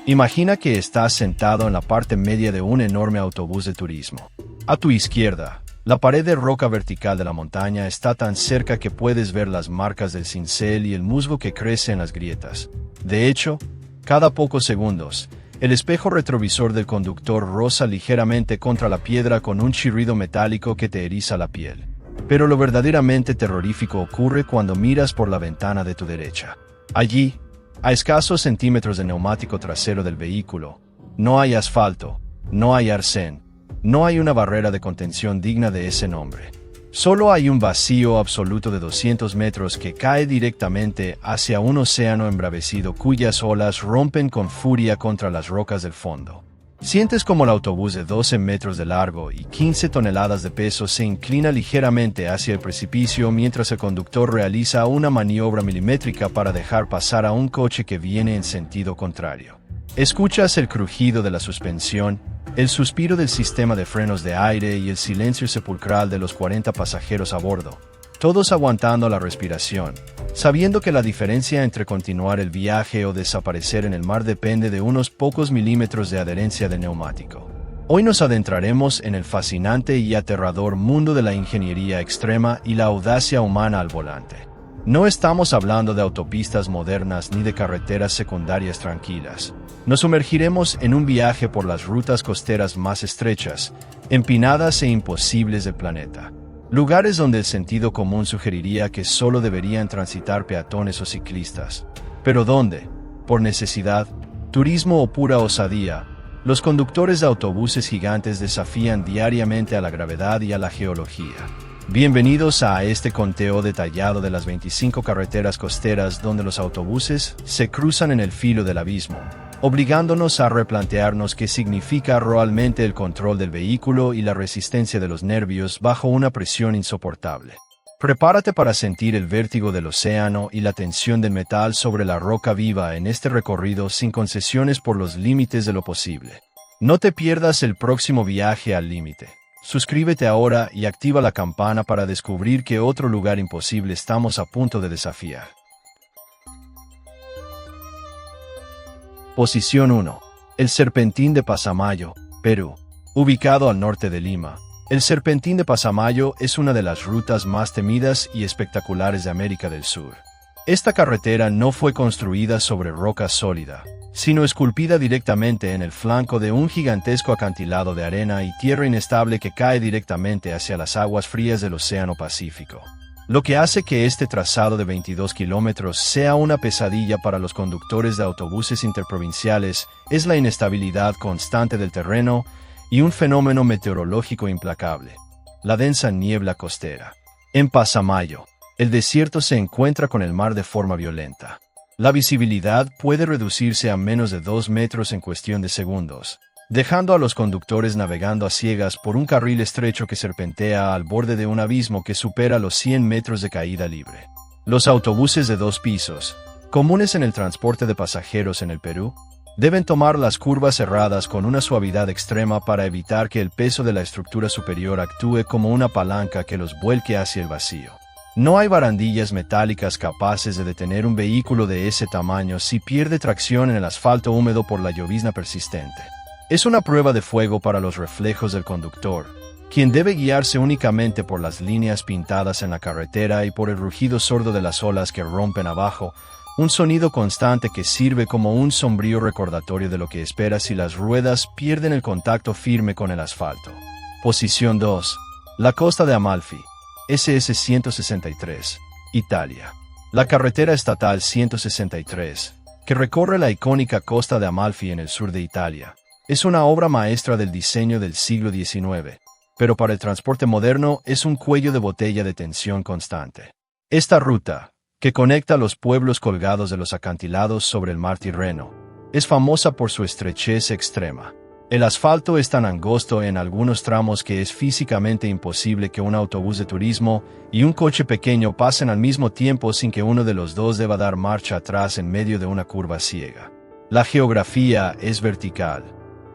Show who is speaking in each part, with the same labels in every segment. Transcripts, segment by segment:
Speaker 1: Imagina que estás sentado en la parte media de un enorme autobús de turismo. A tu izquierda, la pared de roca vertical de la montaña está tan cerca que puedes ver las marcas del cincel y el musgo que crece en las grietas. De hecho, cada pocos segundos, el espejo retrovisor del conductor roza ligeramente contra la piedra con un chirrido metálico que te eriza la piel. Pero lo verdaderamente terrorífico ocurre cuando miras por la ventana de tu derecha. Allí, a escasos centímetros del neumático trasero del vehículo, no hay asfalto, no hay arcén, no hay una barrera de contención digna de ese nombre. Solo hay un vacío absoluto de 200 metros que cae directamente hacia un océano embravecido cuyas olas rompen con furia contra las rocas del fondo. Sientes como el autobús de 12 metros de largo y 15 toneladas de peso se inclina ligeramente hacia el precipicio mientras el conductor realiza una maniobra milimétrica para dejar pasar a un coche que viene en sentido contrario. Escuchas el crujido de la suspensión, el suspiro del sistema de frenos de aire y el silencio sepulcral de los 40 pasajeros a bordo, todos aguantando la respiración, sabiendo que la diferencia entre continuar el viaje o desaparecer en el mar depende de unos pocos milímetros de adherencia del neumático. Hoy nos adentraremos en el fascinante y aterrador mundo de la ingeniería extrema y la audacia humana al volante. No estamos hablando de autopistas modernas ni de carreteras secundarias tranquilas. Nos sumergiremos en un viaje por las rutas costeras más estrechas, empinadas e imposibles del planeta. Lugares donde el sentido común sugeriría que solo deberían transitar peatones o ciclistas. Pero ¿dónde? Por necesidad, turismo o pura osadía, los conductores de autobuses gigantes desafían diariamente a la gravedad y a la geología. Bienvenidos a este conteo detallado de las 25 carreteras costeras donde los autobuses se cruzan en el filo del abismo, obligándonos a replantearnos qué significa realmente el control del vehículo y la resistencia de los nervios bajo una presión insoportable. Prepárate para sentir el vértigo del océano y la tensión del metal sobre la roca viva en este recorrido sin concesiones por los límites de lo posible. No te pierdas el próximo viaje al límite. Suscríbete ahora y activa la campana para descubrir qué otro lugar imposible estamos a punto de desafiar. Posición 1. El Serpentín de Pasamayo, Perú. Ubicado al norte de Lima, el Serpentín de Pasamayo es una de las rutas más temidas y espectaculares de América del Sur. Esta carretera no fue construida sobre roca sólida, sino esculpida directamente en el flanco de un gigantesco acantilado de arena y tierra inestable que cae directamente hacia las aguas frías del Océano Pacífico. Lo que hace que este trazado de 22 kilómetros sea una pesadilla para los conductores de autobuses interprovinciales es la inestabilidad constante del terreno y un fenómeno meteorológico implacable: la densa niebla costera. En Pasamayo, el desierto se encuentra con el mar de forma violenta. La visibilidad puede reducirse a menos de 2 metros en cuestión de segundos, dejando a los conductores navegando a ciegas por un carril estrecho que serpentea al borde de un abismo que supera los 100 metros de caída libre. Los autobuses de 2 pisos, comunes en el transporte de pasajeros en el Perú, deben tomar las curvas cerradas con una suavidad extrema para evitar que el peso de la estructura superior actúe como una palanca que los vuelque hacia el vacío. No hay barandillas metálicas capaces de detener un vehículo de ese tamaño si pierde tracción en el asfalto húmedo por la llovizna persistente. Es una prueba de fuego para los reflejos del conductor, quien debe guiarse únicamente por las líneas pintadas en la carretera y por el rugido sordo de las olas que rompen abajo, un sonido constante que sirve como un sombrío recordatorio de lo que espera si las ruedas pierden el contacto firme con el asfalto. Posición 2. La costa de Amalfi. SS 163, Italia. La carretera estatal 163, que recorre la icónica costa de Amalfi en el sur de Italia, es una obra maestra del diseño del siglo XIX, pero para el transporte moderno es un cuello de botella de tensión constante. Esta ruta, que conecta los pueblos colgados de los acantilados sobre el mar Tirreno, es famosa por su estrechez extrema. El asfalto es tan angosto en algunos tramos que es físicamente imposible que un autobús de turismo y un coche pequeño pasen al mismo tiempo sin que uno de los dos deba dar marcha atrás en medio de una curva ciega. La geografía es vertical.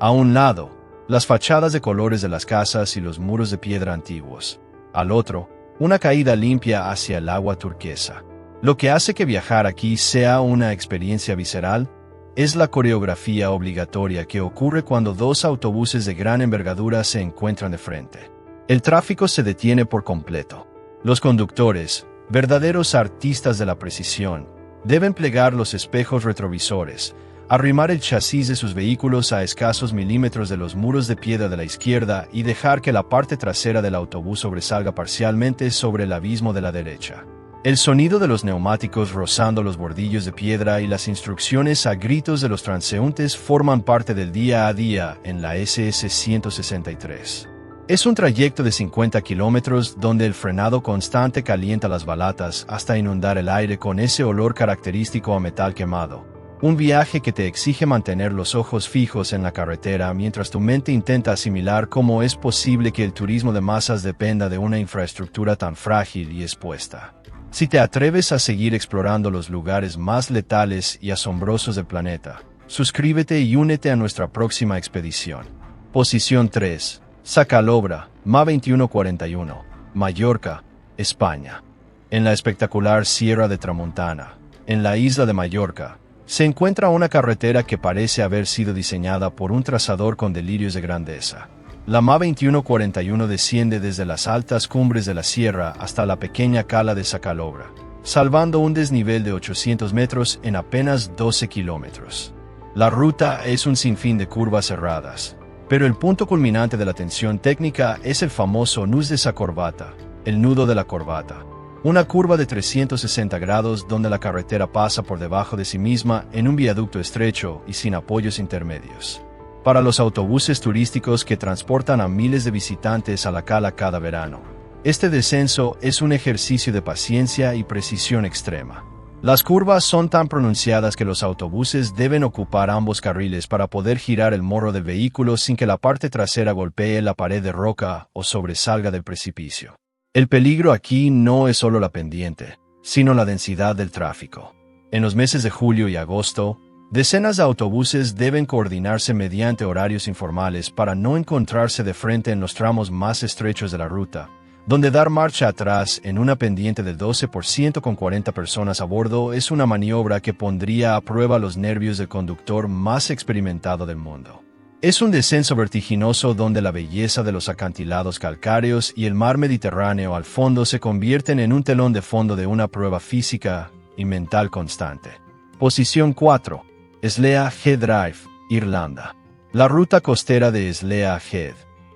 Speaker 1: A un lado, las fachadas de colores de las casas y los muros de piedra antiguos. Al otro, una caída limpia hacia el agua turquesa. Lo que hace que viajar aquí sea una experiencia visceral Es la coreografía obligatoria que ocurre cuando dos autobuses de gran envergadura se encuentran de frente. El tráfico se detiene por completo. Los conductores, verdaderos artistas de la precisión, deben plegar los espejos retrovisores, arrimar el chasis de sus vehículos a escasos milímetros de los muros de piedra de la izquierda y dejar que la parte trasera del autobús sobresalga parcialmente sobre el abismo de la derecha. El sonido de los neumáticos rozando los bordillos de piedra y las instrucciones a gritos de los transeúntes forman parte del día a día en la SS 163. Es un trayecto de 50 kilómetros donde el frenado constante calienta las balatas hasta inundar el aire con ese olor característico a metal quemado. Un viaje que te exige mantener los ojos fijos en la carretera mientras tu mente intenta asimilar cómo es posible que el turismo de masas dependa de una infraestructura tan frágil y expuesta. Si te atreves a seguir explorando los lugares más letales y asombrosos del planeta, suscríbete y únete a nuestra próxima expedición. Posición 3. Sacalobra, MA 2141, Mallorca, España. En la espectacular Sierra de Tramontana, en la isla de Mallorca, se encuentra una carretera que parece haber sido diseñada por un trazador con delirios de grandeza. La MA 2141 desciende desde las altas cumbres de la sierra hasta la pequeña cala de Sacalobra, salvando un desnivel de 800 metros en apenas 12 kilómetros. La ruta es un sinfín de curvas cerradas, pero el punto culminante de la tensión técnica es el famoso nus de Sacorbata, el nudo de la corbata. Una curva de 360 grados donde la carretera pasa por debajo de sí misma en un viaducto estrecho y sin apoyos intermedios. Para los autobuses turísticos que transportan a miles de visitantes a la cala cada verano, este descenso es un ejercicio de paciencia y precisión extrema. Las curvas son tan pronunciadas que los autobuses deben ocupar ambos carriles para poder girar el morro del vehículo sin que la parte trasera golpee la pared de roca o sobresalga del precipicio. El peligro aquí no es solo la pendiente, sino la densidad del tráfico. En los meses de julio y agosto, decenas de autobuses deben coordinarse mediante horarios informales para no encontrarse de frente en los tramos más estrechos de la ruta, donde dar marcha atrás en una pendiente del 12% con 40 personas a bordo es una maniobra que pondría a prueba los nervios del conductor más experimentado del mundo. Es un descenso vertiginoso donde la belleza de los acantilados calcáreos y el mar Mediterráneo al fondo se convierten en un telón de fondo de una prueba física y mental constante. Posición 4. Slea Head Drive, Irlanda. La ruta costera de Slea Head,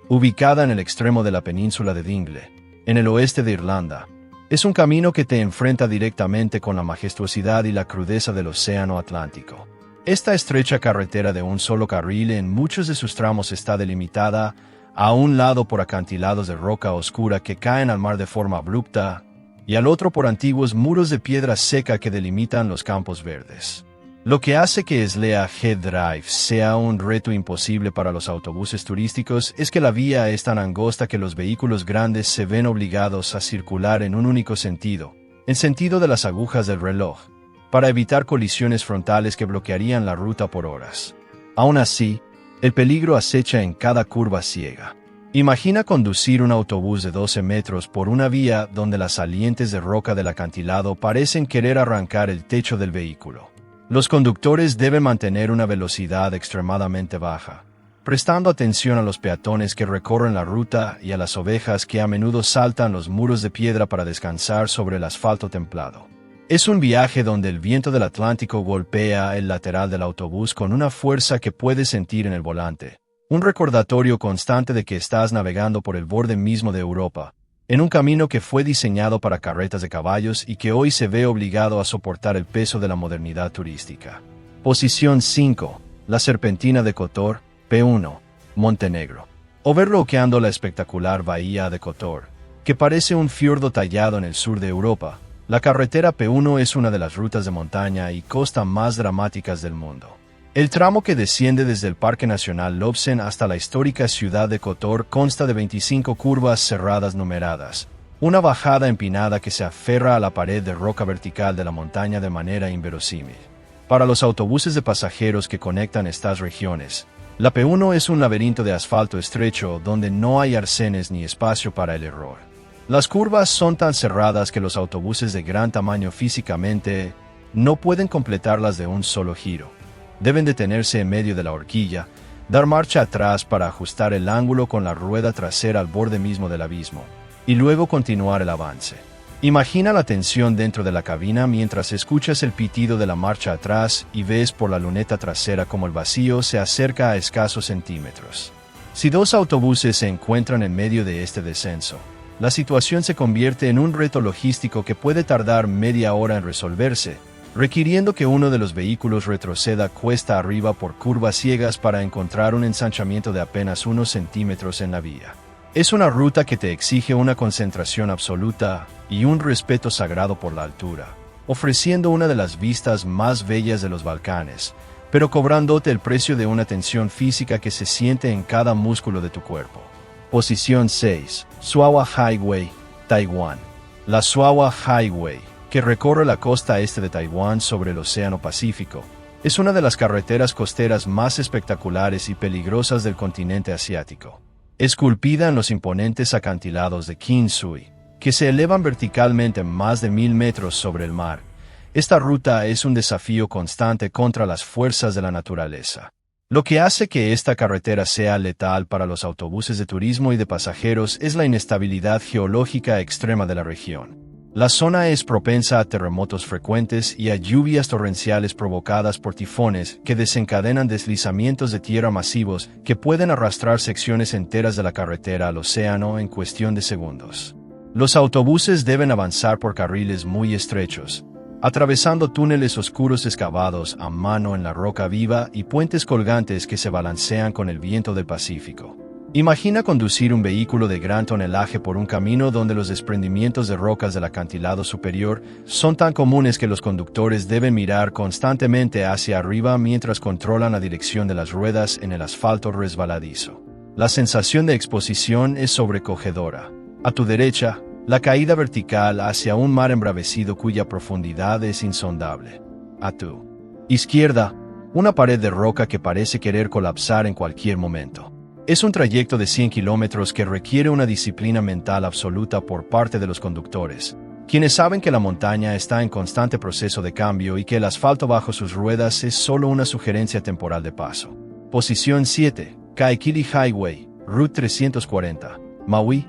Speaker 1: ubicada en el extremo de la península de Dingle, en el oeste de Irlanda, es un camino que te enfrenta directamente con la majestuosidad y la crudeza del océano Atlántico. Esta estrecha carretera de un solo carril en muchos de sus tramos está delimitada a un lado por acantilados de roca oscura que caen al mar de forma abrupta y al otro por antiguos muros de piedra seca que delimitan los campos verdes. Lo que hace que Slea Head Drive sea un reto imposible para los autobuses turísticos es que la vía es tan angosta que los vehículos grandes se ven obligados a circular en un único sentido, en sentido de las agujas del reloj, para evitar colisiones frontales que bloquearían la ruta por horas. Aún así, el peligro acecha en cada curva ciega. Imagina conducir un autobús de 12 metros por una vía donde las salientes de roca del acantilado parecen querer arrancar el techo del vehículo. Los conductores deben mantener una velocidad extremadamente baja, prestando atención a los peatones que recorren la ruta y a las ovejas que a menudo saltan los muros de piedra para descansar sobre el asfalto templado. Es un viaje donde el viento del Atlántico golpea el lateral del autobús con una fuerza que puedes sentir en el volante, un recordatorio constante de que estás navegando por el borde mismo de Europa, en un camino que fue diseñado para carretas de caballos y que hoy se ve obligado a soportar el peso de la modernidad turística. Posición 5. La Serpentina de Kotor, P1, Montenegro. Overlookeando la espectacular bahía de Kotor, que parece un fiordo tallado en el sur de Europa, la carretera P1 es una de las rutas de montaña y costa más dramáticas del mundo. El tramo que desciende desde el Parque Nacional Lobsen hasta la histórica ciudad de Kotor consta de 25 curvas cerradas numeradas, una bajada empinada que se aferra a la pared de roca vertical de la montaña de manera inverosímil. Para los autobuses de pasajeros que conectan estas regiones, la P1 es un laberinto de asfalto estrecho donde no hay arcenes ni espacio para el error. Las curvas son tan cerradas que los autobuses de gran tamaño físicamente no pueden completarlas de un solo giro. Deben detenerse en medio de la horquilla, dar marcha atrás para ajustar el ángulo con la rueda trasera al borde mismo del abismo, y luego continuar el avance. Imagina la tensión dentro de la cabina mientras escuchas el pitido de la marcha atrás y ves por la luneta trasera como el vacío se acerca a escasos centímetros. Si dos autobuses se encuentran en medio de este descenso, la situación se convierte en un reto logístico que puede tardar media hora en resolverse, requiriendo que uno de los vehículos retroceda cuesta arriba por curvas ciegas para encontrar un ensanchamiento de apenas unos centímetros en la vía. Es una ruta que te exige una concentración absoluta y un respeto sagrado por la altura, ofreciendo una de las vistas más bellas de los Balcanes, pero cobrándote el precio de una tensión física que se siente en cada músculo de tu cuerpo. Posición 6. Suwa Highway, Taiwán. La Suwa Highway, que recorre la costa este de Taiwán sobre el Océano Pacífico, es una de las carreteras costeras más espectaculares y peligrosas del continente asiático. Esculpida en los imponentes acantilados de Kinsui, que se elevan verticalmente más de 1000 metros sobre el mar, esta ruta es un desafío constante contra las fuerzas de la naturaleza. Lo que hace que esta carretera sea letal para los autobuses de turismo y de pasajeros es la inestabilidad geológica extrema de la región. La zona es propensa a terremotos frecuentes y a lluvias torrenciales provocadas por tifones que desencadenan deslizamientos de tierra masivos que pueden arrastrar secciones enteras de la carretera al océano en cuestión de segundos. Los autobuses deben avanzar por carriles muy estrechos, atravesando túneles oscuros excavados a mano en la roca viva y puentes colgantes que se balancean con el viento del Pacífico. Imagina conducir un vehículo de gran tonelaje por un camino donde los desprendimientos de rocas del acantilado superior son tan comunes que los conductores deben mirar constantemente hacia arriba mientras controlan la dirección de las ruedas en el asfalto resbaladizo. La sensación de exposición es sobrecogedora. A tu derecha, la caída vertical hacia un mar embravecido cuya profundidad es insondable. A tu izquierda, una pared de roca que parece querer colapsar en cualquier momento. Es un trayecto de 100 kilómetros que requiere una disciplina mental absoluta por parte de los conductores, quienes saben que la montaña está en constante proceso de cambio y que el asfalto bajo sus ruedas es solo una sugerencia temporal de paso. Posición 7. Kaikili Highway, Route 340, Maui,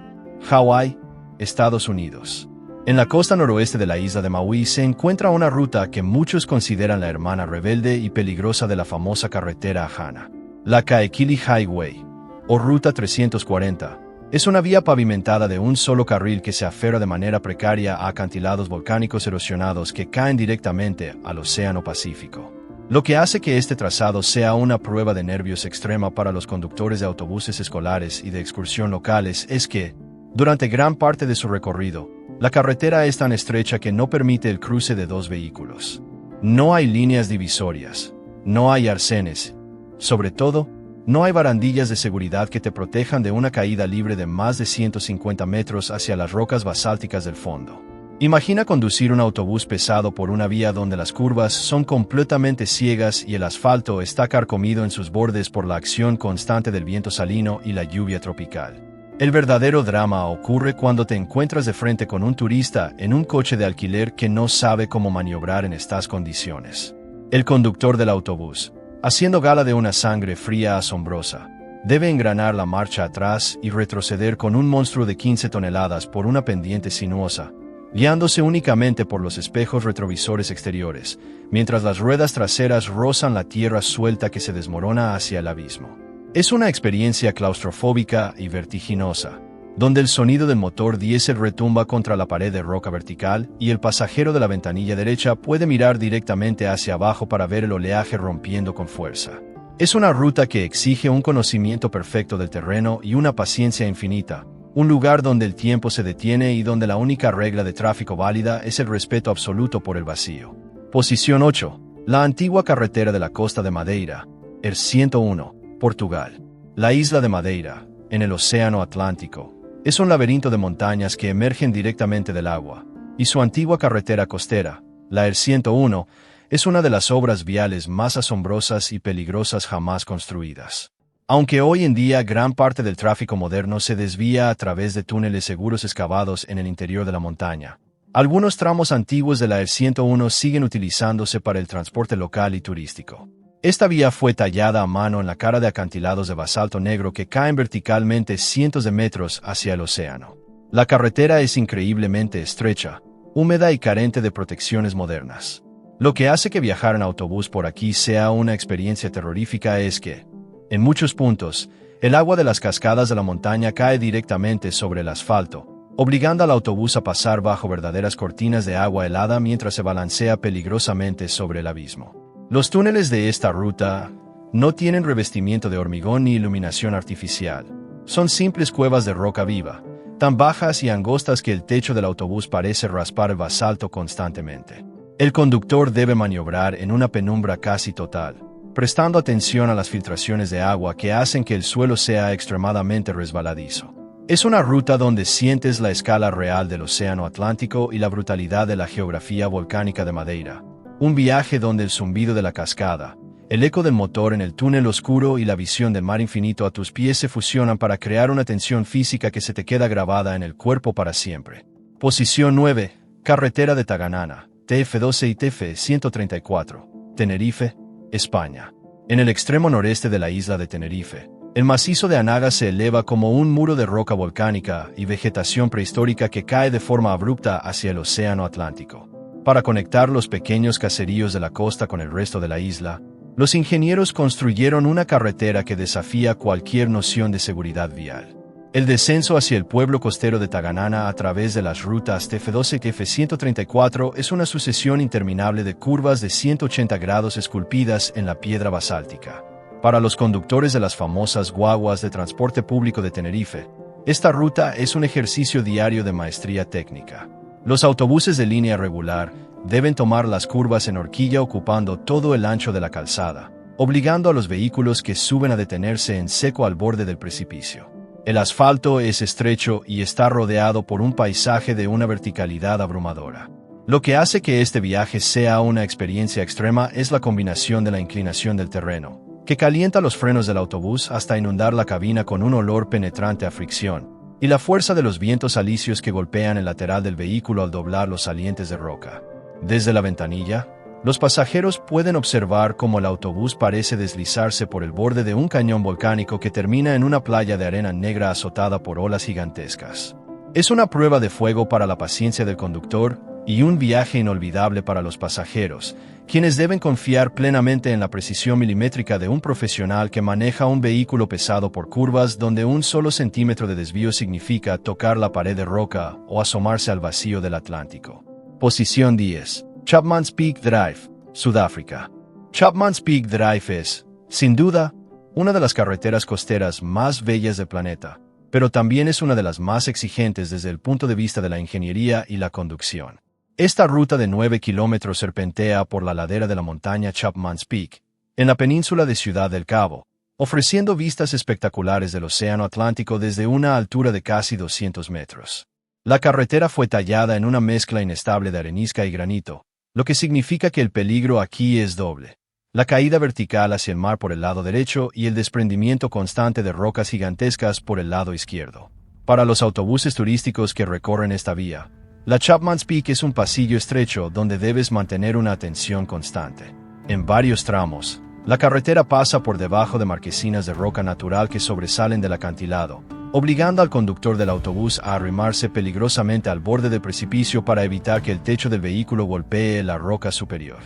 Speaker 1: Hawái, Estados Unidos. En la costa noroeste de la isla de Maui se encuentra una ruta que muchos consideran la hermana rebelde y peligrosa de la famosa carretera a Hana. La Kaikili Highway, o Ruta 340, es una vía pavimentada de un solo carril que se aferra de manera precaria a acantilados volcánicos erosionados que caen directamente al Océano Pacífico. Lo que hace que este trazado sea una prueba de nervios extrema para los conductores de autobuses escolares y de excursión locales es que, durante gran parte de su recorrido, la carretera es tan estrecha que no permite el cruce de dos vehículos. No hay líneas divisorias, no hay arcenes, sobre todo, no hay barandillas de seguridad que te protejan de una caída libre de más de 150 metros hacia las rocas basálticas del fondo. Imagina conducir un autobús pesado por una vía donde las curvas son completamente ciegas y el asfalto está carcomido en sus bordes por la acción constante del viento salino y la lluvia tropical. El verdadero drama ocurre cuando te encuentras de frente con un turista en un coche de alquiler que no sabe cómo maniobrar en estas condiciones. El conductor del autobús, haciendo gala de una sangre fría asombrosa, debe engranar la marcha atrás y retroceder con un monstruo de 15 toneladas por una pendiente sinuosa, guiándose únicamente por los espejos retrovisores exteriores, mientras las ruedas traseras rozan la tierra suelta que se desmorona hacia el abismo. Es una experiencia claustrofóbica y vertiginosa, donde el sonido del motor diésel retumba contra la pared de roca vertical y el pasajero de la ventanilla derecha puede mirar directamente hacia abajo para ver el oleaje rompiendo con fuerza. Es una ruta que exige un conocimiento perfecto del terreno y una paciencia infinita, un lugar donde el tiempo se detiene y donde la única regla de tráfico válida es el respeto absoluto por el vacío. Posición 8. La antigua carretera de la costa de Madeira, R101, Portugal. La isla de Madeira, en el Océano Atlántico, es un laberinto de montañas que emergen directamente del agua, y su antigua carretera costera, la R101, es una de las obras viales más asombrosas y peligrosas jamás construidas. Aunque hoy en día gran parte del tráfico moderno se desvía a través de túneles seguros excavados en el interior de la montaña, algunos tramos antiguos de la R101 siguen utilizándose para el transporte local y turístico. Esta vía fue tallada a mano en la cara de acantilados de basalto negro que caen verticalmente cientos de metros hacia el océano. La carretera es increíblemente estrecha, húmeda y carente de protecciones modernas. Lo que hace que viajar en autobús por aquí sea una experiencia terrorífica es que, en muchos puntos, el agua de las cascadas de la montaña cae directamente sobre el asfalto, obligando al autobús a pasar bajo verdaderas cortinas de agua helada mientras se balancea peligrosamente sobre el abismo. Los túneles de esta ruta no tienen revestimiento de hormigón ni iluminación artificial. Son simples cuevas de roca viva, tan bajas y angostas que el techo del autobús parece raspar el basalto constantemente. El conductor debe maniobrar en una penumbra casi total, prestando atención a las filtraciones de agua que hacen que el suelo sea extremadamente resbaladizo. Es una ruta donde sientes la escala real del océano Atlántico y la brutalidad de la geografía volcánica de Madeira. Un viaje donde el zumbido de la cascada, el eco del motor en el túnel oscuro y la visión del mar infinito a tus pies se fusionan para crear una tensión física que se te queda grabada en el cuerpo para siempre. Posición 9. Carretera de Taganana, TF12 y TF134, Tenerife, España. En el extremo noreste de la isla de Tenerife, el macizo de Anaga se eleva como un muro de roca volcánica y vegetación prehistórica que cae de forma abrupta hacia el océano Atlántico. Para conectar los pequeños caseríos de la costa con el resto de la isla, los ingenieros construyeron una carretera que desafía cualquier noción de seguridad vial. El descenso hacia el pueblo costero de Taganana a través de las rutas TF12 y TF134 es una sucesión interminable de curvas de 180 grados esculpidas en la piedra basáltica. Para los conductores de las famosas guaguas de transporte público de Tenerife, esta ruta es un ejercicio diario de maestría técnica. Los autobuses de línea regular deben tomar las curvas en horquilla ocupando todo el ancho de la calzada, obligando a los vehículos que suben a detenerse en seco al borde del precipicio. El asfalto es estrecho y está rodeado por un paisaje de una verticalidad abrumadora. Lo que hace que este viaje sea una experiencia extrema es la combinación de la inclinación del terreno, que calienta los frenos del autobús hasta inundar la cabina con un olor penetrante a fricción, y la fuerza de los vientos alisios que golpean el lateral del vehículo al doblar los salientes de roca. Desde la ventanilla, los pasajeros pueden observar cómo el autobús parece deslizarse por el borde de un cañón volcánico que termina en una playa de arena negra azotada por olas gigantescas. Es una prueba de fuego para la paciencia del conductor y un viaje inolvidable para los pasajeros, quienes deben confiar plenamente en la precisión milimétrica de un profesional que maneja un vehículo pesado por curvas donde un solo centímetro de desvío significa tocar la pared de roca o asomarse al vacío del Atlántico. Posición 10. Chapman's Peak Drive, Sudáfrica. Chapman's Peak Drive es, sin duda, una de las carreteras costeras más bellas del planeta, pero también es una de las más exigentes desde el punto de vista de la ingeniería y la conducción. Esta ruta de 9 kilómetros serpentea por la ladera de la montaña Chapman's Peak, en la península de Ciudad del Cabo, ofreciendo vistas espectaculares del océano Atlántico desde una altura de casi 200 metros. La carretera fue tallada en una mezcla inestable de arenisca y granito, lo que significa que el peligro aquí es doble: la caída vertical hacia el mar por el lado derecho y el desprendimiento constante de rocas gigantescas por el lado izquierdo. Para los autobuses turísticos que recorren esta vía, la Chapman's Peak es un pasillo estrecho donde debes mantener una atención constante. En varios tramos, la carretera pasa por debajo de marquesinas de roca natural que sobresalen del acantilado, obligando al conductor del autobús a arrimarse peligrosamente al borde del precipicio para evitar que el techo del vehículo golpee la roca superior.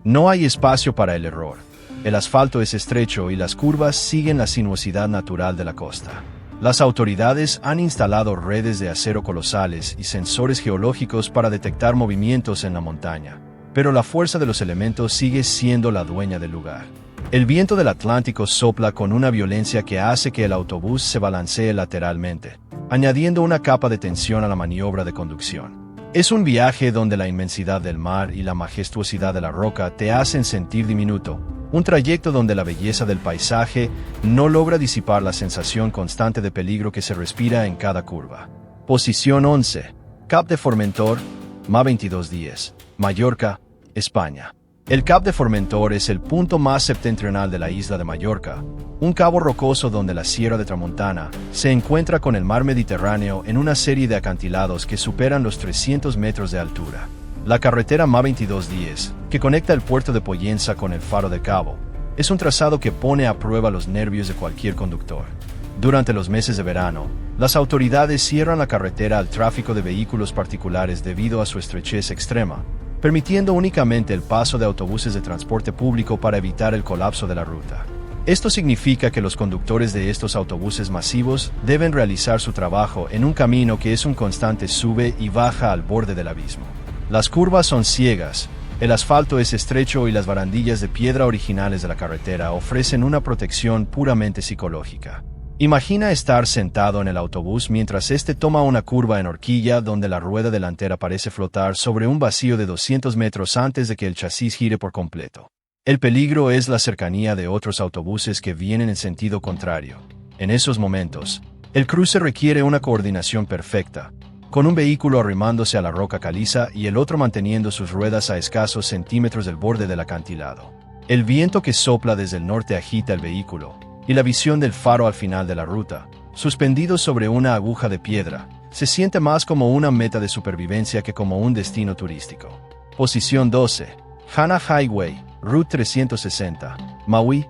Speaker 1: No hay espacio para el error. El asfalto es estrecho y las curvas siguen la sinuosidad natural de la costa. Las autoridades han instalado redes de acero colosales y sensores geológicos para detectar movimientos en la montaña, pero la fuerza de los elementos sigue siendo la dueña del lugar. El viento del Atlántico sopla con una violencia que hace que el autobús se balancee lateralmente, añadiendo una capa de tensión a la maniobra de conducción. Es un viaje donde la inmensidad del mar y la majestuosidad de la roca te hacen sentir diminuto, un trayecto donde la belleza del paisaje no logra disipar la sensación constante de peligro que se respira en cada curva. Posición 11. Cap de Formentor, Ma 2210, Mallorca, España. El Cap de Formentor es el punto más septentrional de la isla de Mallorca, un cabo rocoso donde la Sierra de Tramontana se encuentra con el mar Mediterráneo en una serie de acantilados que superan los 300 metros de altura. La carretera Ma 2210, que conecta el puerto de Pollensa con el Faro de Cabo, Es un trazado que pone a prueba los nervios de cualquier conductor. Durante los meses de verano, las autoridades cierran la carretera al tráfico de vehículos particulares debido a su estrechez extrema, permitiendo únicamente el paso de autobuses de transporte público para evitar el colapso de la ruta. Esto significa que los conductores de estos autobuses masivos deben realizar su trabajo en un camino que es un constante sube y baja al borde del abismo. Las curvas son ciegas, el asfalto es estrecho y las barandillas de piedra originales de la carretera ofrecen una protección puramente psicológica. Imagina estar sentado en el autobús mientras este toma una curva en horquilla donde la rueda delantera parece flotar sobre un vacío de 200 metros antes de que el chasis gire por completo. El peligro es la cercanía de otros autobuses que vienen en sentido contrario. En esos momentos, el cruce requiere una coordinación perfecta, con un vehículo arrimándose a la roca caliza y el otro manteniendo sus ruedas a escasos centímetros del borde del acantilado. El viento que sopla desde el norte agita el vehículo, y la visión del faro al final de la ruta, suspendido sobre una aguja de piedra, se siente más como una meta de supervivencia que como un destino turístico. Posición 12. Hana Highway, Route 360, Maui,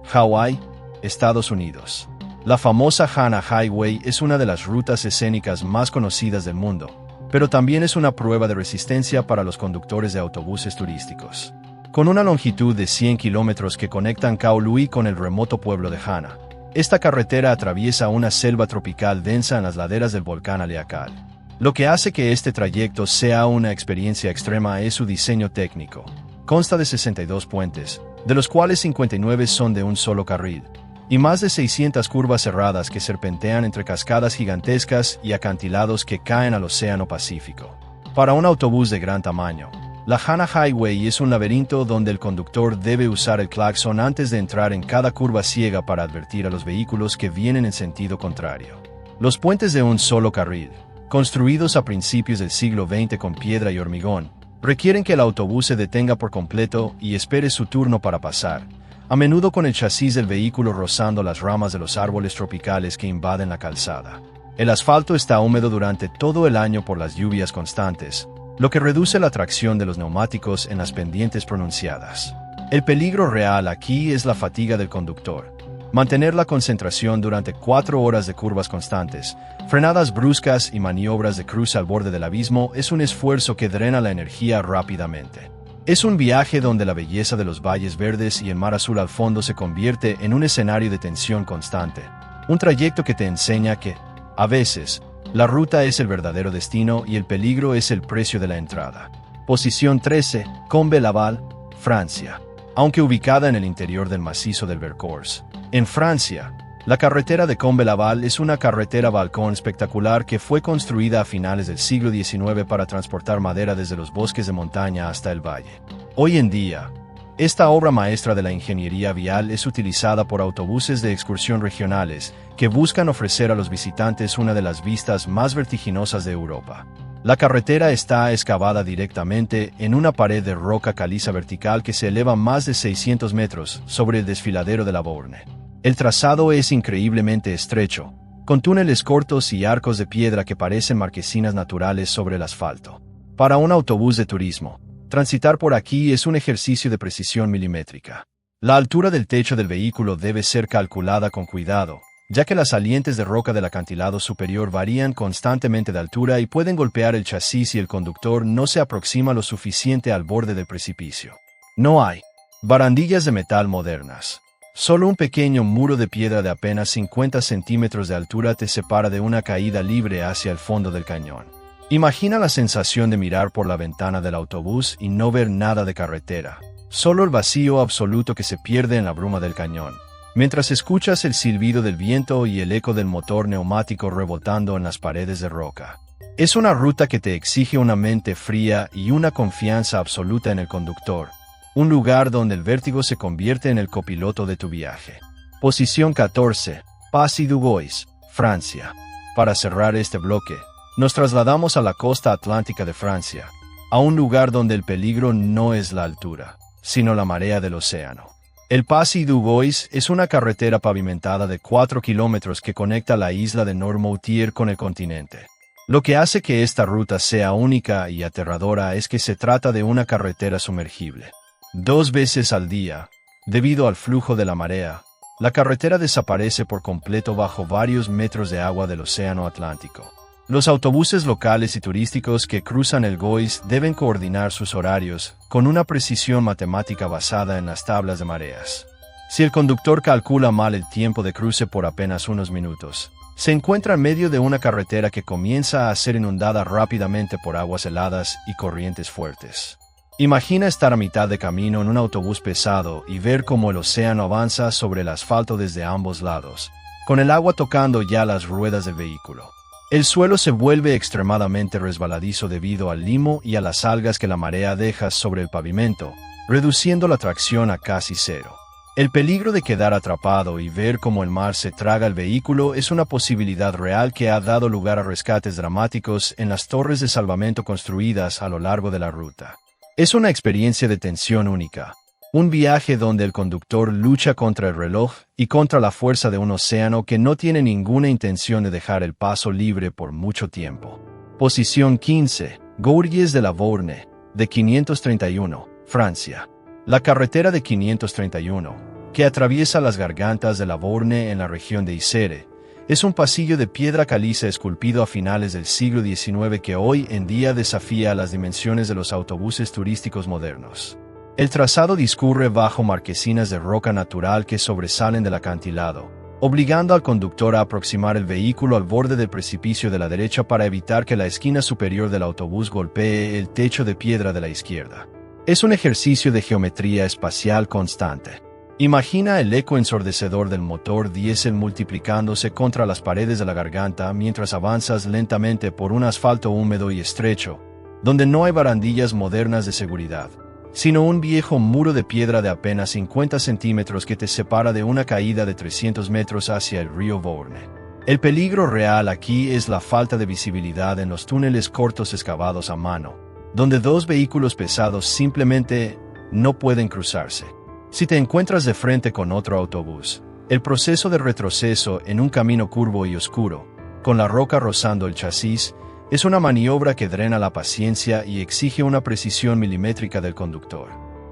Speaker 1: Hawái, Estados Unidos. La famosa Hana Highway es una de las rutas escénicas más conocidas del mundo, pero también es una prueba de resistencia para los conductores de autobuses turísticos. Con una longitud de 100 kilómetros que conectan Kaului con el remoto pueblo de Hana, esta carretera atraviesa una selva tropical densa en las laderas del volcán Haleakal. Lo que hace que este trayecto sea una experiencia extrema es su diseño técnico. Consta de 62 puentes, de los cuales 59 son de un solo carril, y más de 600 curvas cerradas que serpentean entre cascadas gigantescas y acantilados que caen al Océano Pacífico. Para un autobús de gran tamaño, la Hana Highway es un laberinto donde el conductor debe usar el claxon antes de entrar en cada curva ciega para advertir a los vehículos que vienen en sentido contrario. Los puentes de un solo carril, construidos a principios del siglo XX con piedra y hormigón, requieren que el autobús se detenga por completo y espere su turno para pasar, a menudo con el chasis del vehículo rozando las ramas de los árboles tropicales que invaden la calzada. El asfalto está húmedo durante todo el año por las lluvias constantes, lo que reduce la tracción de los neumáticos en las pendientes pronunciadas. El peligro real aquí es la fatiga del conductor. Mantener la concentración durante 4 horas de curvas constantes, frenadas bruscas y maniobras de cruce al borde del abismo es un esfuerzo que drena la energía rápidamente. Es un viaje donde la belleza de los valles verdes y el mar azul al fondo se convierte en un escenario de tensión constante. Un trayecto que te enseña que, a veces, la ruta es el verdadero destino y el peligro es el precio de la entrada. Posición 13. Combe-Laval, Francia. Aunque ubicada en el interior del macizo del Vercors, en Francia, la carretera de Combe-Laval es una carretera balcón espectacular que fue construida a finales del siglo XIX para transportar madera desde los bosques de montaña hasta el valle. Hoy en día, esta obra maestra de la ingeniería vial es utilizada por autobuses de excursión regionales que buscan ofrecer a los visitantes una de las vistas más vertiginosas de Europa. La carretera está excavada directamente en una pared de roca caliza vertical que se eleva más de 600 metros sobre el desfiladero de la Borne. El trazado es increíblemente estrecho, con túneles cortos y arcos de piedra que parecen marquesinas naturales sobre el asfalto. Para un autobús de turismo, transitar por aquí es un ejercicio de precisión milimétrica. La altura del techo del vehículo debe ser calculada con cuidado, ya que las salientes de roca del acantilado superior varían constantemente de altura y pueden golpear el chasis si el conductor no se aproxima lo suficiente al borde del precipicio. No hay barandillas de metal modernas. Solo un pequeño muro de piedra de apenas 50 centímetros de altura te separa de una caída libre hacia el fondo del cañón. Imagina la sensación de mirar por la ventana del autobús y no ver nada de carretera, solo el vacío absoluto que se pierde en la bruma del cañón, mientras escuchas el silbido del viento y el eco del motor neumático rebotando en las paredes de roca. Es una ruta que te exige una mente fría y una confianza absoluta en el conductor. Un lugar donde el vértigo se convierte en el copiloto de tu viaje. Posición 14. Passy-du-Bois, Francia. Para cerrar este bloque, nos trasladamos a la costa atlántica de Francia, a un lugar donde el peligro no es la altura, sino la marea del océano. El Passy-du-Bois es una carretera pavimentada de 4 kilómetros que conecta la isla de Noirmoutier con el continente. Lo que hace que esta ruta sea única y aterradora es que se trata de una carretera sumergible. 2 veces al día, Debido al flujo de la marea, la carretera desaparece por completo bajo varios metros de agua del Océano Atlántico. Los autobuses locales y turísticos que cruzan el Gois deben coordinar sus horarios con una precisión matemática basada en las tablas de mareas. Si el conductor calcula mal el tiempo de cruce por apenas unos minutos, se encuentra en medio de una carretera que comienza a ser inundada rápidamente por aguas heladas y corrientes fuertes. Imagina estar a mitad de camino en un autobús pesado y ver cómo el océano avanza sobre el asfalto desde ambos lados, con el agua tocando ya las ruedas del vehículo. El suelo se vuelve extremadamente resbaladizo debido al limo y a las algas que la marea deja sobre el pavimento, reduciendo la tracción a casi cero. El peligro de quedar atrapado y ver cómo el mar se traga el vehículo es una posibilidad real que ha dado lugar a rescates dramáticos en las torres de salvamento construidas a lo largo de la ruta. Es una experiencia de tensión única, un viaje donde el conductor lucha contra el reloj y contra la fuerza de un océano que no tiene ninguna intención de dejar el paso libre por mucho tiempo. Posición 15. Gourgues de la Borne, de 531, Francia. La carretera de 531, que atraviesa las gargantas de la Borne en la región de Isère, es un pasillo de piedra caliza esculpido a finales del siglo XIX que hoy en día desafía las dimensiones de los autobuses turísticos modernos. El trazado discurre bajo marquesinas de roca natural que sobresalen del acantilado, obligando al conductor a aproximar el vehículo al borde del precipicio de la derecha para evitar que la esquina superior del autobús golpee el techo de piedra de la izquierda. Es un ejercicio de geometría espacial constante. Imagina el eco ensordecedor del motor diésel multiplicándose contra las paredes de la garganta mientras avanzas lentamente por un asfalto húmedo y estrecho, donde no hay barandillas modernas de seguridad, sino un viejo muro de piedra de apenas 50 centímetros que te separa de una caída de 300 metros hacia el río Borne. El peligro real aquí es la falta de visibilidad en los túneles cortos excavados a mano, donde dos vehículos pesados simplemente no pueden cruzarse. Si te encuentras de frente con otro autobús, el proceso de retroceso en un camino curvo y oscuro, con la roca rozando el chasis, es una maniobra que drena la paciencia y exige una precisión milimétrica del conductor.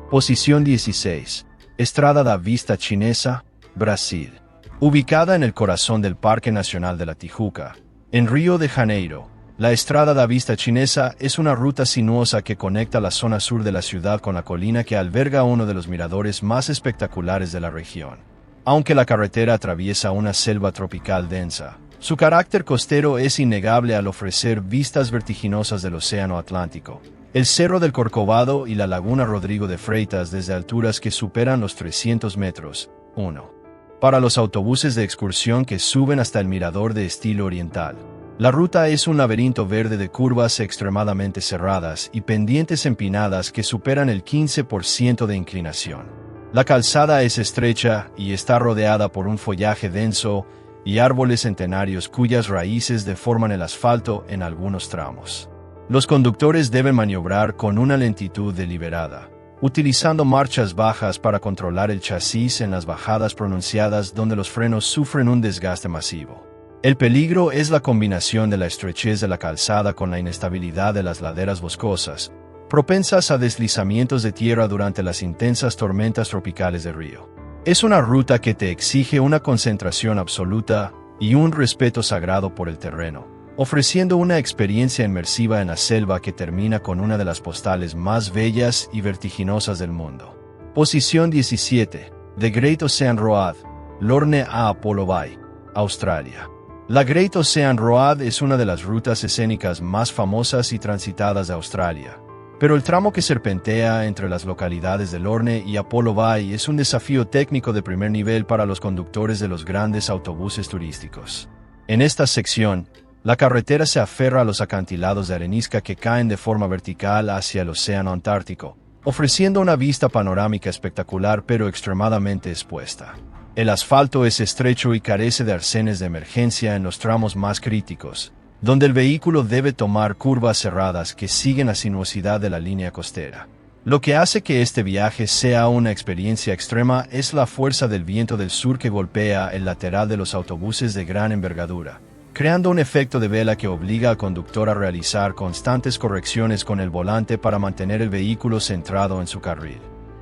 Speaker 1: Posición 16. Estrada da Vista Chinesa, Brasil. Ubicada en el corazón del Parque Nacional de la Tijuca, en Río de Janeiro, la Estrada da Vista Chinesa es una ruta sinuosa que conecta la zona sur de la ciudad con la colina que alberga uno de los miradores más espectaculares de la región. Aunque la carretera atraviesa una selva tropical densa, su carácter costero es innegable al ofrecer vistas vertiginosas del Océano Atlántico, el Cerro del Corcovado y la Laguna Rodrigo de Freitas desde alturas que superan los 300 metros. 1. Para los autobuses de excursión que suben hasta el mirador de estilo oriental, la ruta es un laberinto verde de curvas extremadamente cerradas y pendientes empinadas que superan el 15% de inclinación. La calzada es estrecha y está rodeada por un follaje denso y árboles centenarios cuyas raíces deforman el asfalto en algunos tramos. Los conductores deben maniobrar con una lentitud deliberada, utilizando marchas bajas para controlar el chasis en las bajadas pronunciadas donde los frenos sufren un desgaste masivo. El peligro es la combinación de la estrechez de la calzada con la inestabilidad de las laderas boscosas, propensas a deslizamientos de tierra durante las intensas tormentas tropicales de río. Es una ruta que te exige una concentración absoluta y un respeto sagrado por el terreno, ofreciendo una experiencia inmersiva en la selva que termina con una de las postales más bellas y vertiginosas del mundo. Posición 17. The Great Ocean Road, Lorne a Apollo Bay, Australia. La Great Ocean Road es una de las rutas escénicas más famosas y transitadas de Australia, pero el tramo que serpentea entre las localidades de Lorne y Apollo Bay es un desafío técnico de primer nivel para los conductores de los grandes autobuses turísticos. En esta sección, la carretera se aferra a los acantilados de arenisca que caen de forma vertical hacia el Océano Antártico, ofreciendo una vista panorámica espectacular pero extremadamente expuesta. El asfalto es estrecho y carece de arcenes de emergencia en los tramos más críticos, donde el vehículo debe tomar curvas cerradas que siguen la sinuosidad de la línea costera. Lo que hace que este viaje sea una experiencia extrema es la fuerza del viento del sur que golpea el lateral de los autobuses de gran envergadura, creando un efecto de vela que obliga al conductor a realizar constantes correcciones con el volante para mantener el vehículo centrado en su carril.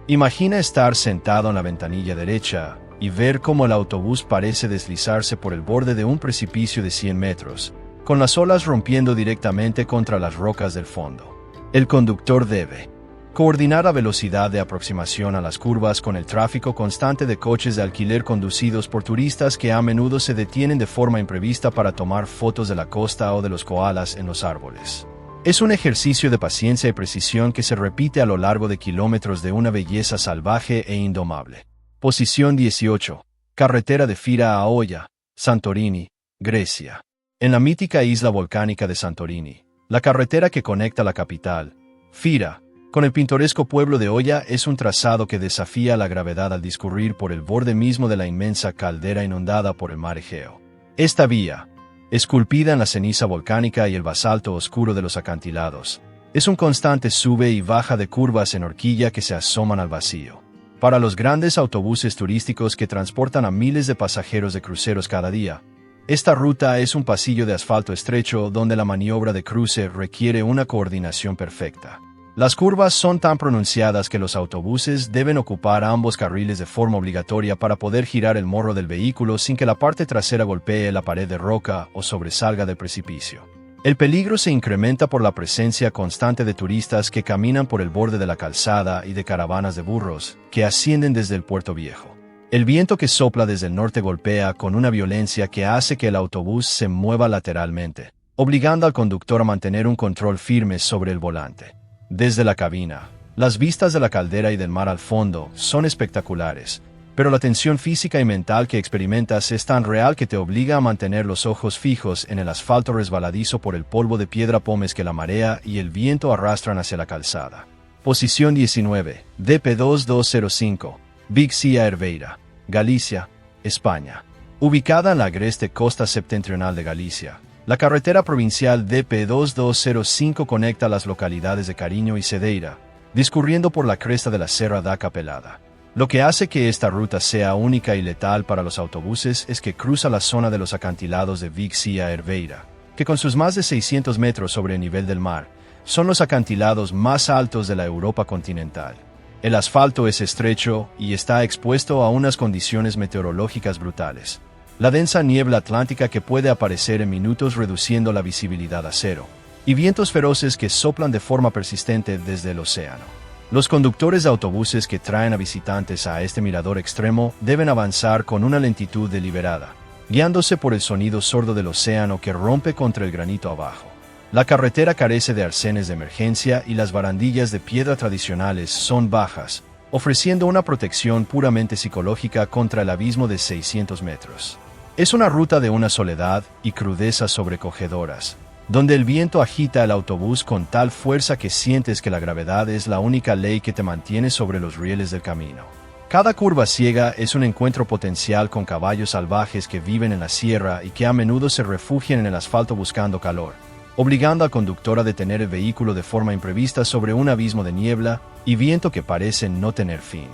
Speaker 1: Imagina estar sentado en la ventanilla derecha y ver cómo el autobús parece deslizarse por el borde de un precipicio de 100 metros, con las olas rompiendo directamente contra las rocas del fondo. El conductor debe coordinar la velocidad de aproximación a las curvas con el tráfico constante de coches de alquiler conducidos por turistas que a menudo se detienen de forma imprevista para tomar fotos de la costa o de los koalas en los árboles. Es un ejercicio de paciencia y precisión que se repite a lo largo de kilómetros de una belleza salvaje e indomable. Posición 18. Carretera de Fira a Oia, Santorini, Grecia. En la mítica isla volcánica de Santorini, la carretera que conecta la capital, Fira, con el pintoresco pueblo de Oia es un trazado que desafía la gravedad al discurrir por el borde mismo de la inmensa caldera inundada por el mar Egeo. Esta vía, esculpida en la ceniza volcánica y el basalto oscuro de los acantilados, es un constante sube y baja de curvas en horquilla que se asoman al vacío. Para los grandes autobuses turísticos que transportan a miles de pasajeros de cruceros cada día, esta ruta es un pasillo de asfalto estrecho donde la maniobra de cruce requiere una coordinación perfecta. Las curvas son tan pronunciadas que los autobuses deben ocupar ambos carriles de forma obligatoria para poder girar el morro del vehículo sin que la parte trasera golpee la pared de roca o sobresalga del precipicio. El peligro se incrementa por la presencia constante de turistas que caminan por el borde de la calzada y de caravanas de burros que ascienden desde el Puerto Viejo. El viento que sopla desde el norte golpea con una violencia que hace que el autobús se mueva lateralmente, obligando al conductor a mantener un control firme sobre el volante. Desde la cabina, las vistas de la caldera y del mar al fondo son espectaculares, pero la tensión física y mental que experimentas es tan real que te obliga a mantener los ojos fijos en el asfalto resbaladizo por el polvo de piedra pómez que la marea y el viento arrastran hacia la calzada. Posición 19. DP2205, Big Sea Herbeira, Galicia, España. Ubicada en la agreste costa septentrional de Galicia, la carretera provincial DP2205 conecta las localidades de Cariño y Cedeira, discurriendo por la cresta de la Serra da Capelada. Lo que hace que esta ruta sea única y letal para los autobuses es que cruza la zona de los acantilados de Big Sea Herbeira, que con sus más de 600 metros sobre el nivel del mar, son los acantilados más altos de la Europa continental. El asfalto es estrecho y está expuesto a unas condiciones meteorológicas brutales. La densa niebla atlántica que puede aparecer en minutos reduciendo la visibilidad a cero, y vientos feroces que soplan de forma persistente desde el océano. Los conductores de autobuses que traen a visitantes a este mirador extremo deben avanzar con una lentitud deliberada, guiándose por el sonido sordo del océano que rompe contra el granito abajo. La carretera carece de arcenes de emergencia y las barandillas de piedra tradicionales son bajas, ofreciendo una protección puramente psicológica contra el abismo de 600 metros. Es una ruta de una soledad y crudeza sobrecogedoras, donde el viento agita el autobús con tal fuerza que sientes que la gravedad es la única ley que te mantiene sobre los rieles del camino. Cada curva ciega es un encuentro potencial con caballos salvajes que viven en la sierra y que a menudo se refugian en el asfalto buscando calor, obligando al conductor a detener el vehículo de forma imprevista sobre un abismo de niebla y viento que parece no tener fin.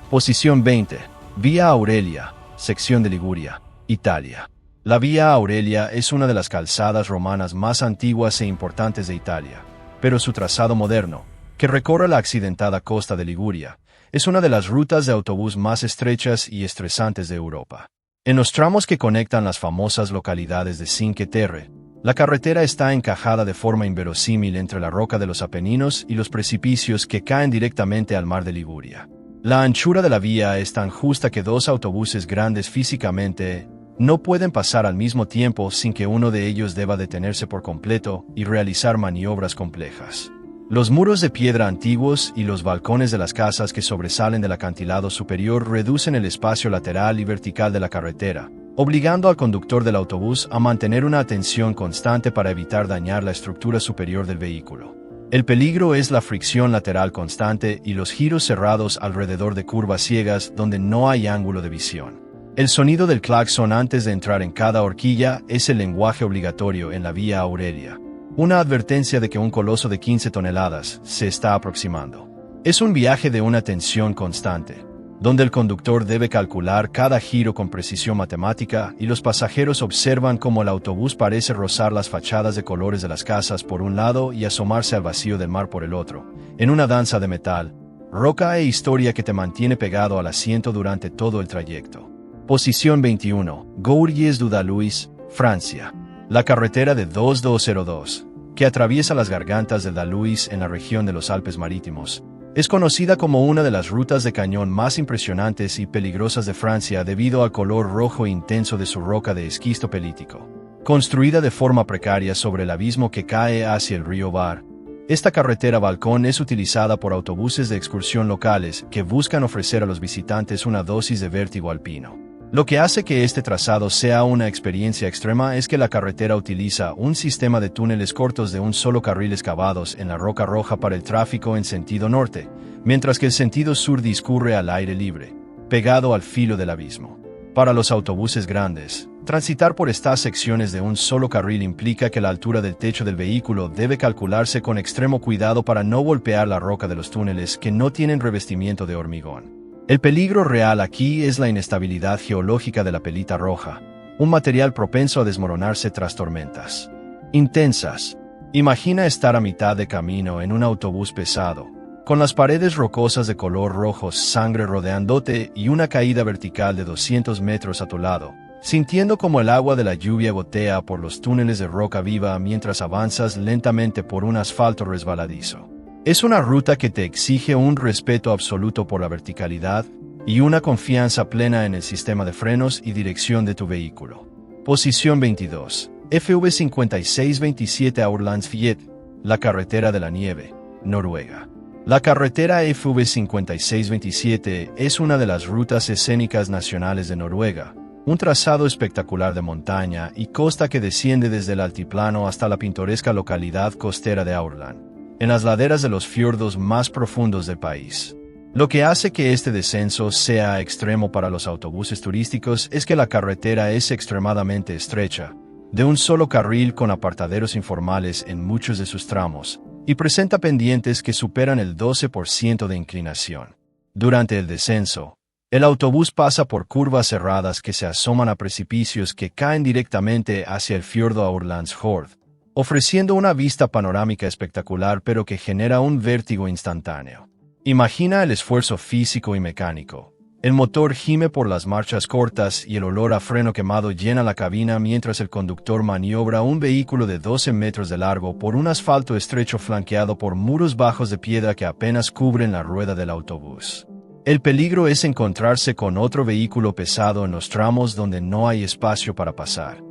Speaker 1: Posición 20. Vía Aurelia, sección de Liguria, Italia. La Vía Aurelia es una de las calzadas romanas más antiguas e importantes de Italia, pero su trazado moderno, que recorre la accidentada costa de Liguria, es una de las rutas de autobús más estrechas y estresantes de Europa. En los tramos que conectan las famosas localidades de Cinque Terre, la carretera está encajada de forma inverosímil entre la roca de los Apeninos y los precipicios que caen directamente al mar de Liguria. La anchura de la vía es tan justa que dos autobuses grandes físicamente no pueden pasar al mismo tiempo sin que uno de ellos deba detenerse por completo y realizar maniobras complejas. Los muros de piedra antiguos y los balcones de las casas que sobresalen del acantilado superior reducen el espacio lateral y vertical de la carretera, obligando al conductor del autobús a mantener una atención constante para evitar dañar la estructura superior del vehículo. El peligro es la fricción lateral constante y los giros cerrados alrededor de curvas ciegas donde no hay ángulo de visión. El sonido del claxon antes de entrar en cada horquilla es el lenguaje obligatorio en la Vía Aurelia, una advertencia de que un coloso de 15 toneladas se está aproximando. Es un viaje de una tensión constante, donde el conductor debe calcular cada giro con precisión matemática y los pasajeros observan cómo el autobús parece rozar las fachadas de colores de las casas por un lado y asomarse al vacío del mar por el otro, en una danza de metal, roca e historia que te mantiene pegado al asiento durante todo el trayecto. Posición 21. Gourries du Daluis, Francia. La carretera de 2202, que atraviesa las gargantas del Daluis en la región de los Alpes Marítimos, es conocida como una de las rutas de cañón más impresionantes y peligrosas de Francia debido al color rojo intenso de su roca de esquisto pelítico. Construida de forma precaria sobre el abismo que cae hacia el río Var, esta carretera balcón es utilizada por autobuses de excursión locales que buscan ofrecer a los visitantes una dosis de vértigo alpino. Lo que hace que este trazado sea una experiencia extrema es que la carretera utiliza un sistema de túneles cortos de un solo carril excavados en la roca roja para el tráfico en sentido norte, mientras que el sentido sur discurre al aire libre, pegado al filo del abismo. Para los autobuses grandes, transitar por estas secciones de un solo carril implica que la altura del techo del vehículo debe calcularse con extremo cuidado para no golpear la roca de los túneles que no tienen revestimiento de hormigón. El peligro real aquí es la inestabilidad geológica de la pelita roja, un material propenso a desmoronarse tras tormentas intensas. Imagina estar a mitad de camino en un autobús pesado, con las paredes rocosas de color rojo sangre rodeándote y una caída vertical de 200 metros a tu lado, sintiendo como el agua de la lluvia gotea por los túneles de roca viva mientras avanzas lentamente por un asfalto resbaladizo. Es una ruta que te exige un respeto absoluto por la verticalidad y una confianza plena en el sistema de frenos y dirección de tu vehículo. Posición 22. FV5627 Aurlandsfjellet, la carretera de la nieve, Noruega. La carretera FV5627 es una de las rutas escénicas nacionales de Noruega, un trazado espectacular de montaña y costa que desciende desde el altiplano hasta la pintoresca localidad costera de Aurland, en las laderas de los fiordos más profundos del país. Lo que hace que este descenso sea extremo para los autobuses turísticos es que la carretera es extremadamente estrecha, de un solo carril con apartaderos informales en muchos de sus tramos, y presenta pendientes que superan el 12% de inclinación. Durante el descenso, el autobús pasa por curvas cerradas que se asoman a precipicios que caen directamente hacia el fiordo Aurlandshord, ofreciendo una vista panorámica espectacular pero que genera un vértigo instantáneo. Imagina el esfuerzo físico y mecánico. El motor gime por las marchas cortas y el olor a freno quemado llena la cabina mientras el conductor maniobra un vehículo de 12 metros de largo por un asfalto estrecho flanqueado por muros bajos de piedra que apenas cubren la rueda del autobús. El peligro es encontrarse con otro vehículo pesado en los tramos donde no hay espacio para pasar.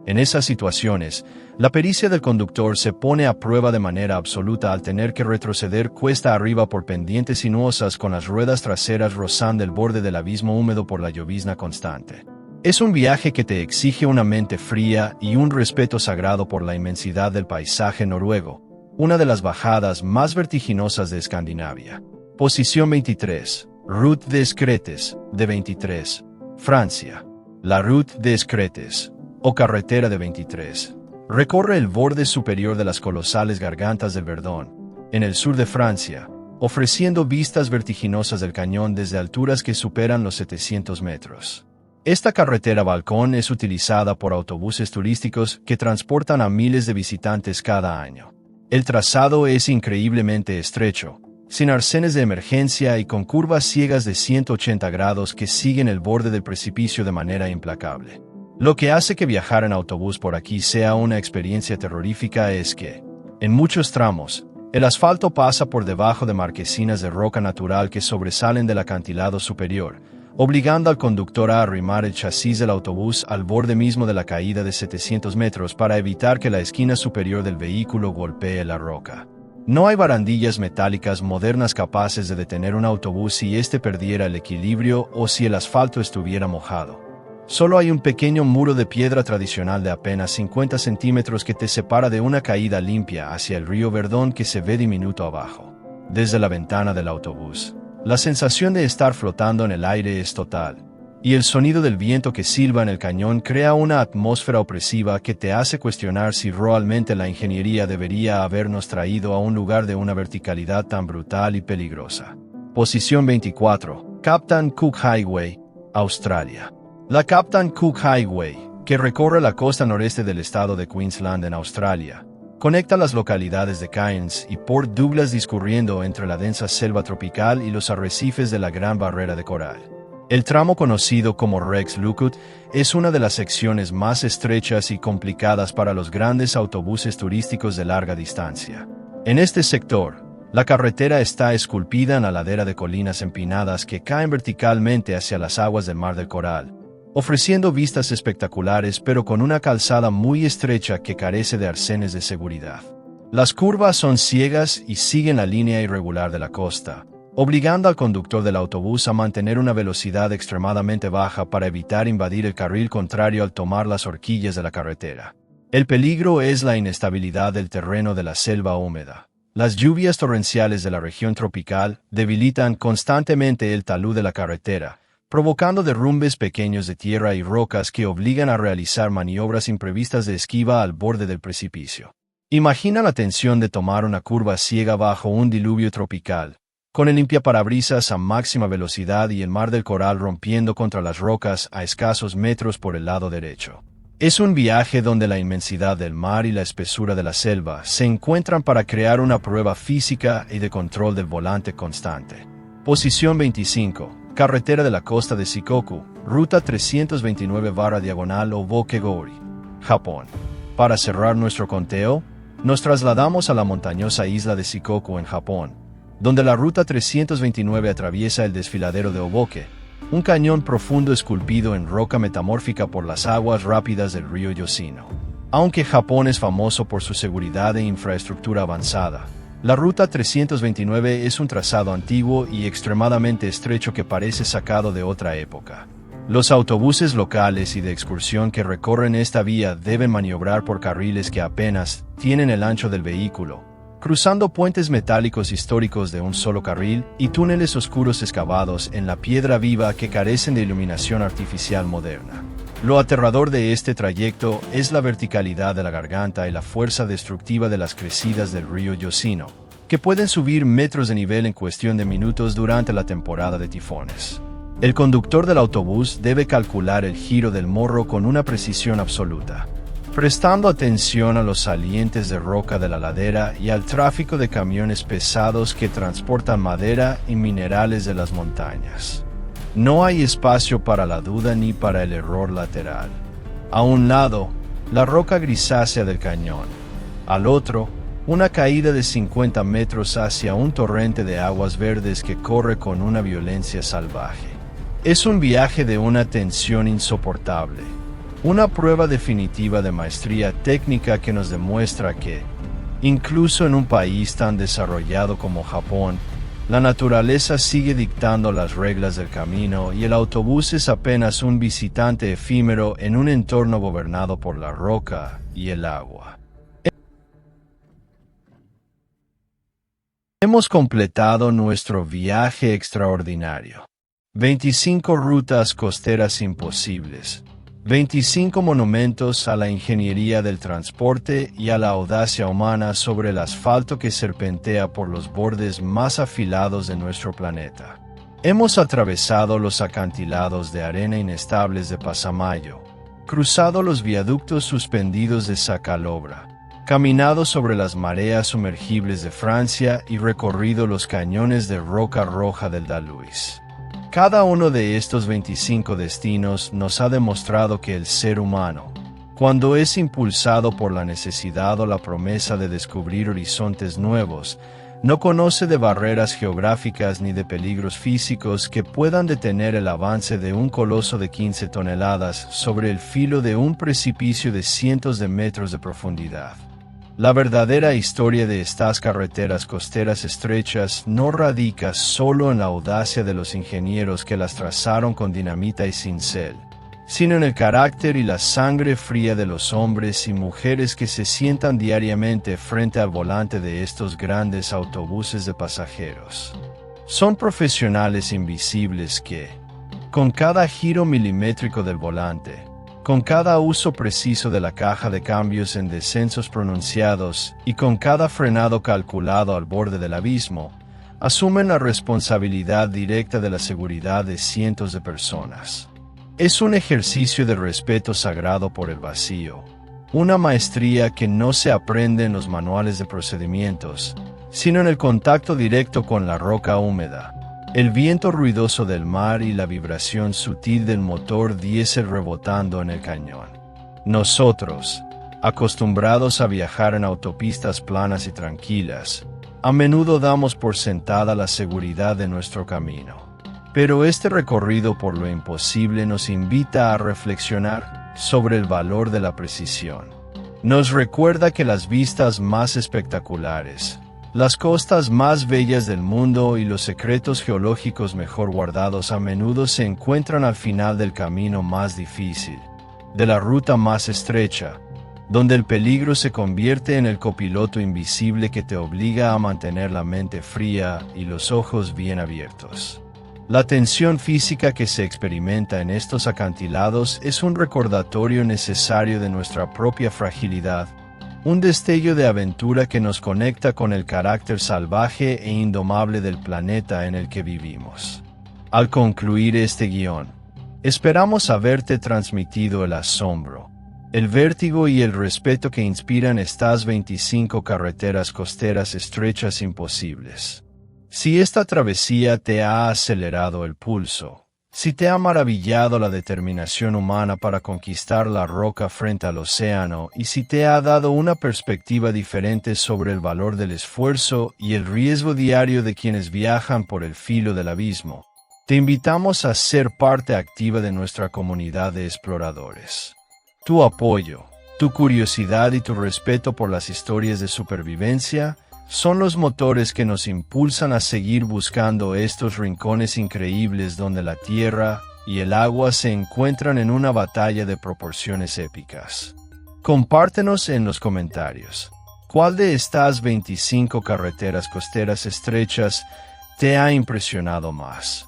Speaker 1: En esas situaciones, la pericia del conductor se pone a prueba de manera absoluta al tener que retroceder cuesta arriba por pendientes sinuosas con las ruedas traseras rozando el borde del abismo húmedo por la llovizna constante. Es un viaje que te exige una mente fría y un respeto sagrado por la inmensidad del paisaje noruego, una de las bajadas más vertiginosas de Escandinavia. Posición 23. Route des Cretes, de 23, Francia. La Route des Cretes, o carretera de 23, recorre el borde superior de las colosales gargantas del Verdón, en el sur de Francia, ofreciendo vistas vertiginosas del cañón desde alturas que superan los 700 metros. Esta carretera balcón es utilizada por autobuses turísticos que transportan a miles de visitantes cada año. El trazado es increíblemente estrecho, sin arcenes de emergencia y con curvas ciegas de 180 grados que siguen el borde del precipicio de manera implacable. Lo que hace que viajar en autobús por aquí sea una experiencia terrorífica es que, en muchos tramos, el asfalto pasa por debajo de marquesinas de roca natural que sobresalen del acantilado superior, obligando al conductor a arrimar el chasis del autobús al borde mismo de la caída de 700 metros para evitar que la esquina superior del vehículo golpee la roca. No hay barandillas metálicas modernas capaces de detener un autobús si éste perdiera el equilibrio o si el asfalto estuviera mojado. Solo hay un pequeño muro de piedra tradicional de apenas 50 centímetros que te separa de una caída limpia hacia el río Verdón que se ve diminuto abajo. Desde la ventana del autobús, la sensación de estar flotando en el aire es total, y el sonido del viento que silba en el cañón crea una atmósfera opresiva que te hace cuestionar si realmente la ingeniería debería habernos traído a un lugar de una verticalidad tan brutal y peligrosa. Posición 24. Captain Cook Highway, Australia. La Captain Cook Highway, que recorre la costa noreste del estado de Queensland en Australia, Conecta las localidades de Cairns y Port Douglas discurriendo entre la densa selva tropical y los arrecifes de la Gran Barrera de Coral. El tramo conocido como Rex Lukut es una de las secciones más estrechas y complicadas para los grandes autobuses turísticos de larga distancia. En este sector, la carretera está esculpida en la ladera de colinas empinadas que caen verticalmente hacia las aguas del Mar del Coral, ofreciendo vistas espectaculares pero con una calzada muy estrecha que carece de arcenes de seguridad. Las curvas son ciegas y siguen la línea irregular de la costa, obligando al conductor del autobús a mantener una velocidad extremadamente baja para evitar invadir el carril contrario al tomar las horquillas de la carretera. El peligro es la inestabilidad del terreno de la selva húmeda. Las lluvias torrenciales de la región tropical debilitan constantemente el talud de la carretera, provocando derrumbes pequeños de tierra y rocas que obligan a realizar maniobras imprevistas de esquiva al borde del precipicio. Imagina la tensión de tomar una curva ciega bajo un diluvio tropical, con el limpiaparabrisas a máxima velocidad y el Mar del Coral rompiendo contra las rocas a escasos metros por el lado derecho. Es un viaje donde la inmensidad del mar y la espesura de la selva se encuentran para crear una prueba física y de control del volante constante. Posición 25. Carretera de la costa de Shikoku, ruta 329/diagonal Oboke-gori, Japón. Para cerrar nuestro conteo, nos trasladamos a la montañosa isla de Shikoku en Japón, donde la ruta 329 atraviesa el desfiladero de Oboke, un cañón profundo esculpido en roca metamórfica por las aguas rápidas del río Yoshino. Aunque Japón es famoso por su seguridad e infraestructura avanzada, la ruta 329 es un trazado antiguo y extremadamente estrecho que parece sacado de otra época. Los autobuses locales y de excursión que recorren esta vía deben maniobrar por carriles que apenas tienen el ancho del vehículo, cruzando puentes metálicos históricos de un solo carril y túneles oscuros excavados en la piedra viva que carecen de iluminación artificial moderna. Lo aterrador de este trayecto es la verticalidad de la garganta y la fuerza destructiva de las crecidas del río Yoshino, que pueden subir metros de nivel en cuestión de minutos durante la temporada de tifones. El conductor del autobús debe calcular el giro del morro con una precisión absoluta, prestando atención a los salientes de roca de la ladera y al tráfico de camiones pesados que transportan madera y minerales de las montañas. No hay espacio para la duda ni para el error lateral. A un lado, la roca grisácea del cañón. Al otro, una caída de 50 metros hacia un torrente de aguas verdes que corre con una violencia salvaje. Es un viaje de una tensión insoportable. Una prueba definitiva de maestría técnica que nos demuestra que, incluso en un país tan desarrollado como Japón, la naturaleza sigue dictando las reglas del camino y el autobús es apenas un visitante efímero en un entorno gobernado por la roca y el agua. Hemos completado nuestro viaje extraordinario. 25 rutas costeras imposibles. 25 monumentos a la ingeniería del transporte y a la audacia humana sobre el asfalto que serpentea por los bordes más afilados de nuestro planeta. Hemos atravesado los acantilados de arena inestables de Pasamayo, cruzado los viaductos suspendidos de Sacalobra, caminado sobre las mareas sumergibles de Francia y recorrido los cañones de roca roja del Dalhuis. Cada uno de estos 25 destinos nos ha demostrado que el ser humano, cuando es impulsado por la necesidad o la promesa de descubrir horizontes nuevos, no conoce de barreras geográficas ni de peligros físicos que puedan detener el avance de un coloso de 15 toneladas sobre el filo de un precipicio de cientos de metros de profundidad. La verdadera historia de estas carreteras costeras estrechas no radica solo en la audacia de los ingenieros que las trazaron con dinamita y cincel, sino en el carácter y la sangre fría de los hombres y mujeres que se sientan diariamente frente al volante de estos grandes autobuses de pasajeros. Son profesionales invisibles que, con cada giro milimétrico del volante, con cada uso preciso de la caja de cambios en descensos pronunciados y con cada frenado calculado al borde del abismo, asumen la responsabilidad directa de la seguridad de cientos de personas. Es un ejercicio de respeto sagrado por el vacío, Una maestría que no se aprende en los manuales de procedimientos, sino en el contacto directo con la roca húmeda, el viento ruidoso del mar y la vibración sutil del motor diésel rebotando en el cañón. Nosotros, acostumbrados a viajar en autopistas planas y tranquilas, a menudo damos por sentada la seguridad de nuestro camino. Pero este recorrido por lo imposible nos invita a reflexionar sobre el valor de la precisión. Nos recuerda que las vistas más espectaculares, las costas más bellas del mundo y los secretos geológicos mejor guardados a menudo se encuentran al final del camino más difícil, de la ruta más estrecha, donde el peligro se convierte en el copiloto invisible que te obliga a mantener la mente fría y los ojos bien abiertos. La tensión física que se experimenta en estos acantilados es un recordatorio necesario de nuestra propia fragilidad, un destello de aventura que nos conecta con el carácter salvaje e indomable del planeta en el que vivimos. Al concluir este guión, esperamos haberte transmitido el asombro, el vértigo y el respeto que inspiran estas 25 carreteras costeras estrechas imposibles. Si esta travesía te ha acelerado el pulso, si te ha maravillado la determinación humana para conquistar la roca frente al océano y si te ha dado una perspectiva diferente sobre el valor del esfuerzo y el riesgo diario de quienes viajan por el filo del abismo, te invitamos a ser parte activa de nuestra comunidad de exploradores. Tu apoyo, tu curiosidad y tu respeto por las historias de supervivencia son los motores que nos impulsan a seguir buscando estos rincones increíbles donde la tierra y el agua se encuentran en una batalla de proporciones épicas. Compártenos en los comentarios, ¿cuál de estas 25 carreteras costeras estrechas te ha impresionado más?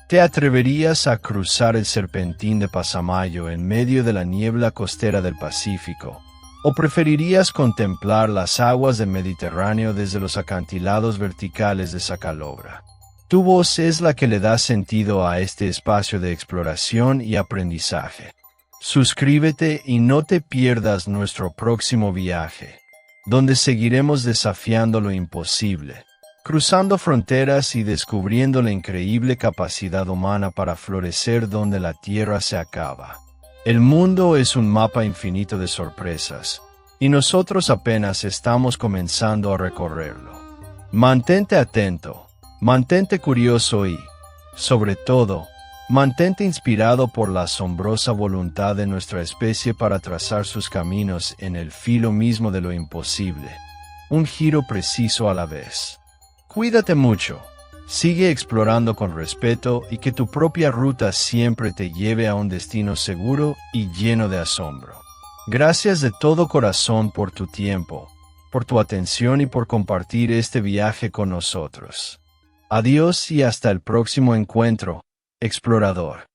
Speaker 1: ¿Te atreverías a cruzar el serpentín de Pasamayo en medio de la niebla costera del Pacífico? ¿O preferirías contemplar las aguas del Mediterráneo desde los acantilados verticales de Sacalobra? Tu voz es la que le da sentido a este espacio de exploración y aprendizaje. Suscríbete y no te pierdas nuestro próximo viaje, donde seguiremos desafiando lo imposible, cruzando fronteras y descubriendo la increíble capacidad humana para florecer donde la tierra se acaba. El mundo es un mapa infinito de sorpresas, y nosotros apenas estamos comenzando a recorrerlo. Mantente atento, mantente curioso y, sobre todo, mantente inspirado por la asombrosa voluntad de nuestra especie para trazar sus caminos en el filo mismo de lo imposible, un giro preciso a la vez. Cuídate mucho. Sigue explorando con respeto y que tu propia ruta siempre te lleve a un destino seguro y lleno de asombro. Gracias de todo corazón por tu tiempo, por tu atención y por compartir este viaje con nosotros. Adiós y hasta el próximo encuentro, explorador.